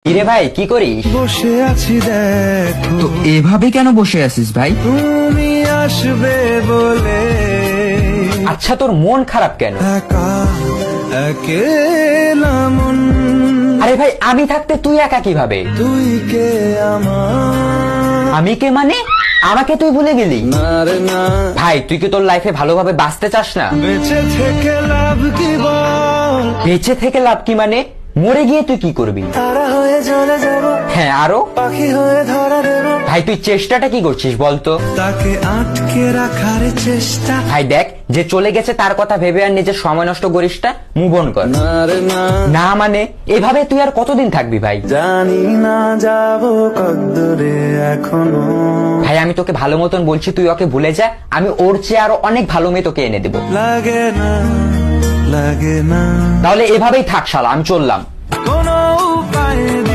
কিরে ভাই কি করিস? বসে আছি দেখো, তো এভাবে কেন বসে আছিস ভাই? তুমি আসবে বলে আচ্ছা তোর মন খারাপ কেন? একা একেলা মন, আরে ভাই আমি থাকতে তুই একা কিভাবে? তুই কে আমার? আমি কে মানে? আমাকে তুই ভুলে গেলি? না রে না, ভাই তুই কি তোর লাইফে ভালোভাবে বাঁচতে চাস না? বেঁচে থেকে লাভ কি বল? বেঁচে থেকে লাভ কি মানে? মরে গিয়ে তুই কি করবি? তারা হয়ে চলে যাব, হ্যাঁ আরো? পাখি হয়ে ধরা দেব, ভাই তুই চেষ্টাটা কি করছিস বলতো? তাকে আটকে রাখার চেষ্টা। ভাই দেখ, যে চলে গেছে তার কথা ভেবে আর নিজের সময় নষ্ট করিস না, মুভ অন কর। না রে না, না মানে এভাবে তুই আর কতদিন থাকবি ভাই? জানি না যাব কদ্দূরে এখনো। ভাই আমি তোকে ভালো মতন বলছি, তুই ওকে ভুলে যা, আমি ওর চেয়ে আরো অনেক ভালো মেয়ে তোকে এনে দেবো। লাগে না, লাগে না। তাহলে এভাবেই থাক শালা, আমি চললাম।